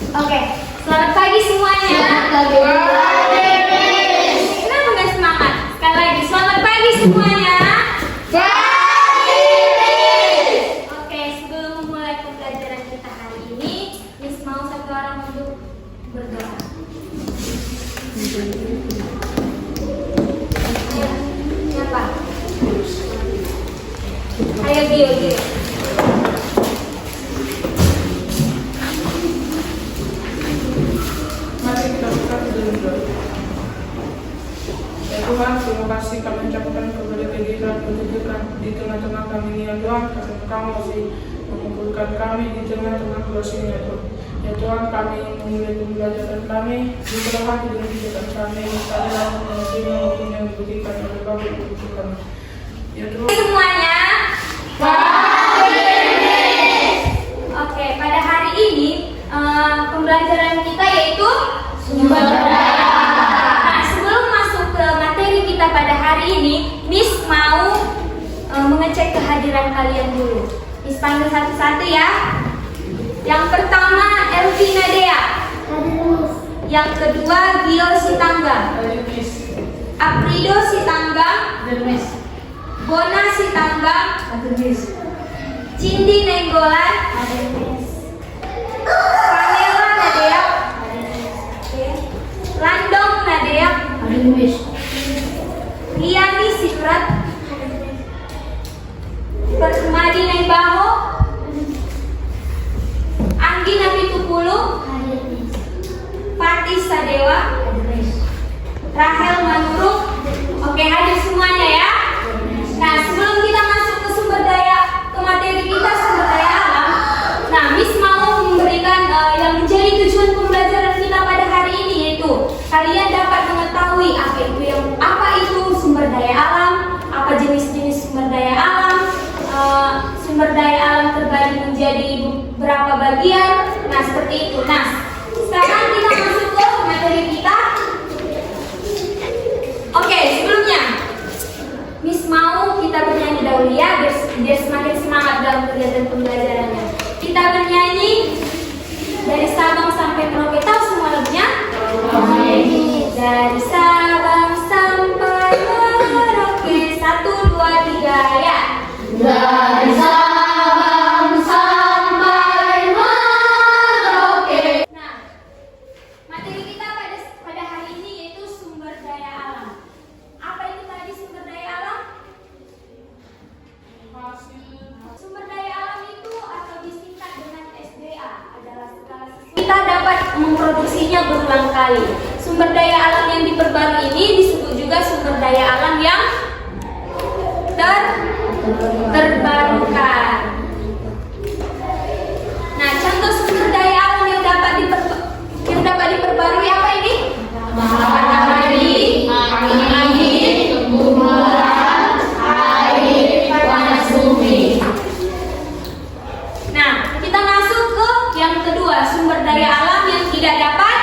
Oke, selamat pagi semuanya. Selamat pagi. Kenapa nggak semangat? Sekali lagi, selamat pagi semuanya. Oke, sebelum memulai pembelajaran kita hari ini, Miss mau satu orang untuk berdoa. Siapa? Ayo Gio. Mari kita buka dalam doa. Ya Tuhan, terima kasih kami ucapkan kepada kehadiran di tengah-tengah kami ini ya Tuhan, karena Engkau masih mengumpulkan kami di tengah-tengah kelas ini ya Tuhan. Ya Tuhan, kami memulai pembelajaran kami, diberkati dengan kebijakan kami, adalah menerima maupun yang diberikan oleh Bapa untuk kami. Ya Tuhan. Semuanya. Oke, pada hari ini pembelajaran kita yaitu sumber daya. Nah, sebelum masuk ke materi kita pada hari ini, Miss mau mengecek kehadiran kalian dulu. Miss panggil satu-satu ya. Yang pertama Elvina Dea. Yang kedua Gio Sitanggang. Aprido Sitanggang. Bona Sitanggang. Cindy Nenggolan. Pamela Nadia. Landong Nadia. Riani Sikrat. Permadi Naibaho. Anggina Pitupulu. Pati Sadewa. Rahel Manurung. Oke, hadir semuanya ya. Nah, sebelum kita masuk ke sumber daya, ke materi kita sumber daya alam, nah Miss mau memberikan yang menjadi tujuan pembelajaran kita pada hari ini, yaitu kalian dapat mengetahui apa itu sumber daya alam, apa jenis-jenis sumber daya alam, sumber daya alam terbagi menjadi beberapa bagian, nah seperti itu. Nah, sekarang kita masuk ke materi kita. Oke, sebelumnya Miss mau kita bernyanyi dahulu ya, biar semakin semangat dalam kegiatan pembelajarannya. Kita bernyanyi dari Sabang sampai Merauke. Tahu semua lagunya? Dari Sabang sampai Merauke. 1, 2, 3 ya. Dari Sabang sampai Merauke. Nah, materi kita pada hari ini yaitu sumber daya alam. Apa itu tadi sumber daya alam? Sumber daya alam itu atau disingkat dengan SDA adalah segala sesuatu kita dapat memproduksinya berulang kali. Sumber daya alam yang diperbarui ini disebut juga sumber daya alam yang terbarukan. Nah, contoh sumber daya alam yang dapat diperbarui apa ini? Matahari, angin, tumbuhan, air, panas bumi. Nah, kita masuk ke yang kedua, sumber daya alam yang tidak dapat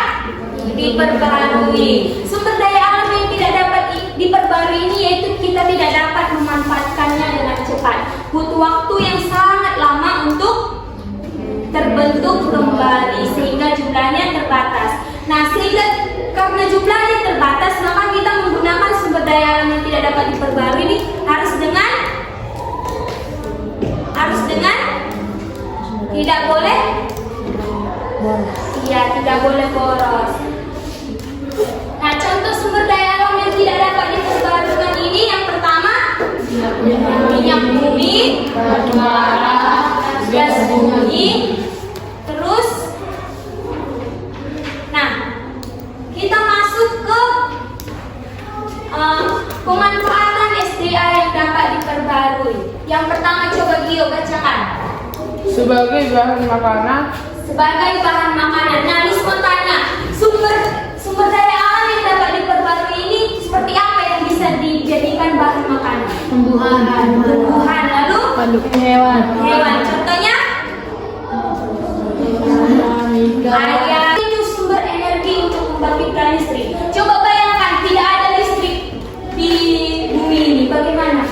diperbarui. Sumber daya alam yang tidak dapat diperbarui ini yaitu kita tidak dapat memanfaatkannya dengan cepat. Butuh waktu yang sangat lama untuk terbentuk kembali sehingga jumlahnya terbatas. Nah, karena jumlahnya terbatas, maka kita menggunakan sumber daya alam yang tidak dapat diperbarui ini harus dengan tidak boleh. Iya, tidak boleh boros. Nah, contoh sumber daya alam yang tidak dapat diperbarukan ini yang pertama minyak bumi, batu bara, gas bumi. Terus, nah kita masuk ke pemanfaatan SDA yang dapat diperbarui. Yang pertama coba Gio bacakan. Sebagai bahan makanan. Sebagai bahan makanan. Nah, Miss mau tanya, sumber daya alam yang dapat diperbarui ini seperti apa yang bisa dijadikan bahan makanan? Tumbuhan, lalu hewan. Contohnya ayam. Itu sumber energi untuk membangkitkan listrik. Coba bayangkan tidak ada listrik di bumi ini, bagaimana?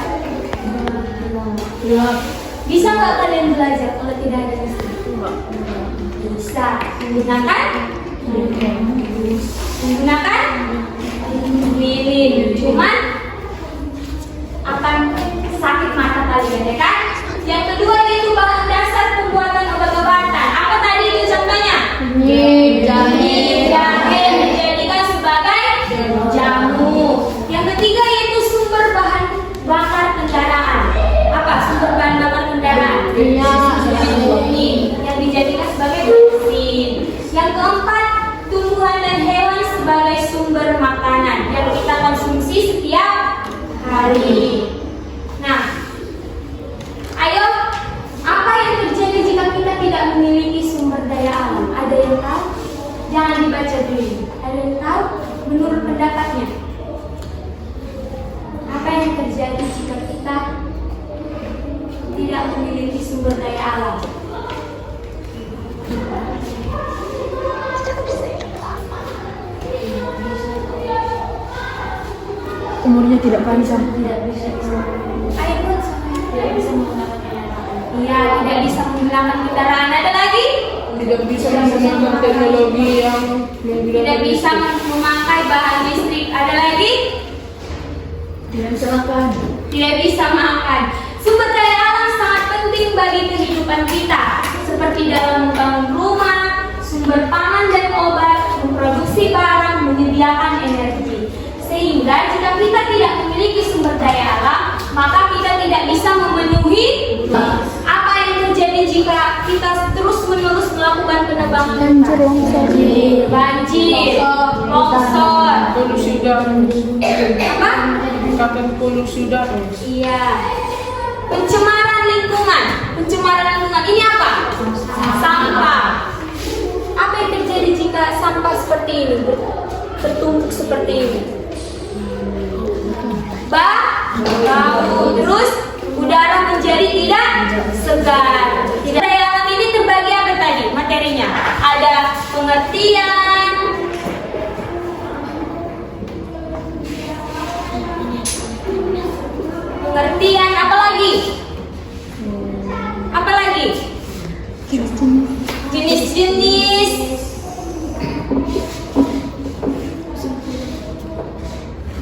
Bisa nggak kalian belajar kalau tidak ada listrik? Bisa. menggunakan lilin. Cuman akan sakit mata kalian, ya kan? Yang kedua yaitu bahan dasar pembuatan obat-obatan. Apa tadi itu contohnya? Jahe dijadikan sebagai jamu. Yang ketiga yaitu sumber bahan bakar kendaraan. Apa sumber bahan bakar kendaraan? Yang dijadikan sebagai bensin. Yang keempat, tumbuhan dan hewan sebagai sumber makanan yang kita konsumsi setiap hari. Nah, ayo, apa yang terjadi jika kita tidak memiliki sumber daya alam? Ada yang tahu? Jangan dibaca dulu. Ada yang tahu? Menurut pendapatnya, apa yang terjadi jika kita tidak memiliki sumber daya alam? Umurnya tidak panjang. Tidak bisa. Ayo buat tidak bisa menggunakan kendaraan. Iya, tidak bisa menggunakan kendaraan. Ada lagi? Tidak bisa menggunakan teknologi yang Tidak bisa memakai bahan listrik. Ada lagi? Tidak bisa makan. Tidak bisa makan. Sumber daya alam sangat penting bagi kehidupan kita, seperti dalam membangun rumah, sumber pangan dan obat, memproduksi barang, menyediakan energi. Sehingga jika kita tidak memiliki sumber daya alam, maka kita tidak bisa memenuhi. Apa yang terjadi jika kita terus-menerus melakukan penebangan? Banjir, longsor, polusi udara. apa? Meningkatkan polusi udara. Iya. Pencemaran lingkungan. Pencemaran lingkungan ini apa? Sampah. Apa yang terjadi jika sampah seperti ini bertumpuk seperti ini? Bau. Terus udara menjadi tidak segar. Tidak. Daya alam ini terbagi apa tadi materinya? Ada pengertian, apa lagi? Apa lagi? Jenis-jenis.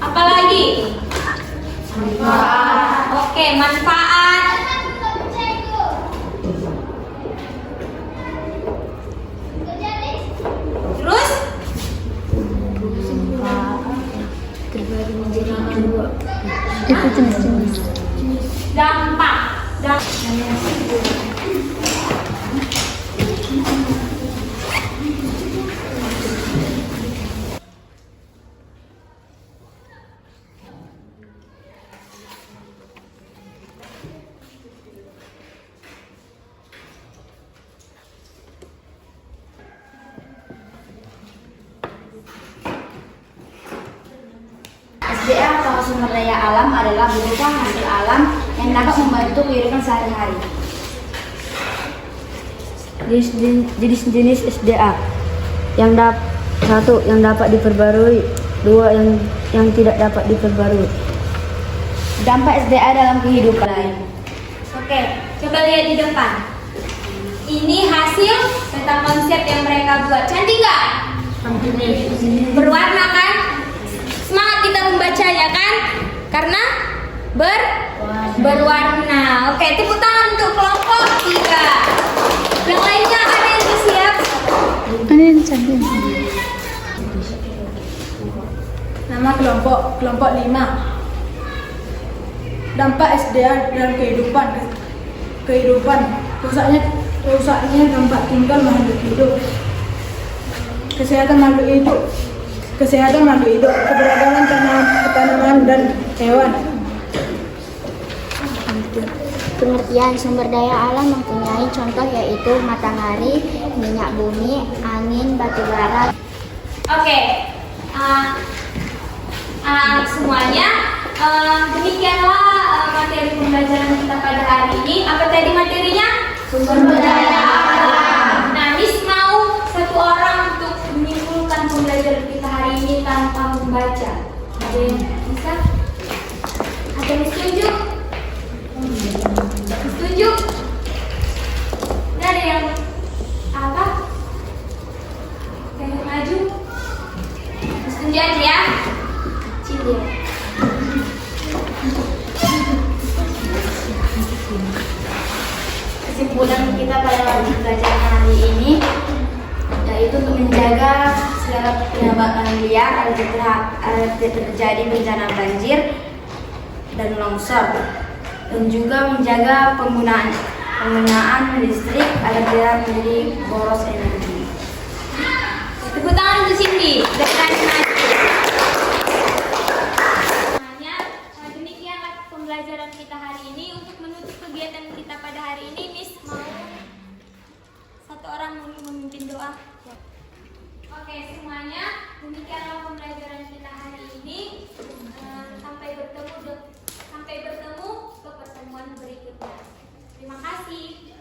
Apa lagi? Oke, manfaat. Terus? Terbagi menjadi dua. Itu jenis-jenis. Dampak. SDA atau sumber daya alam adalah berupa hasil alam yang dapat membantu kehidupan sehari-hari. Jenis-jenis SDA satu yang dapat diperbarui, dua yang tidak dapat diperbarui. Dampak SDA dalam kehidupan lain. Oke, coba lihat di depan. Ini hasil tentang konsep yang mereka buat. Cantik nggak? Berwarna kan? Semangat kita membacanya kan? Karena berwarna. Oke, tepuk tangan untuk kelompok 3. Yang lainnya ada yang siap? Ada yang cantik. Nama kelompok 5. Dampak SDA dalam kehidupan rusaknya tempat tinggal makhluk hidup, kesehatan makhluk hidup, keberagaman tanaman dan hewan. Pengertian sumber daya alam mempunyai contoh yaitu matahari, minyak bumi, angin, batu bara. Oke, anak semuanya, demikianlah materi pembelajaran kita pada hari ini. Apa tadi materinya? Sumber daya alam. Nah, Miss mau satu orang untuk menyimpulkan pembelajaran kita hari ini tanpa membaca. Ada yang bisa? Ada yang setuju? Setuju? Nggak ada yang apa? Cindy ya. Cindy. Kesimpulan kita pada pelajaran hari ini yaitu untuk menjaga segala penyebab liar agar tidak terjadi bencana banjir dan longsor, dan juga menjaga penggunaan listrik agar tidak menjadi boros energi. Tepuk tangan untuk Cindy. Demikianlah pembelajaran kita hari ini. Untuk menutup kegiatan kita pada hari ini, Miss mau satu orang memimpin doa. Oke semuanya, demikianlah pembelajaran kita hari ini. Sampai bertemu ke pertemuan berikutnya. Terima kasih.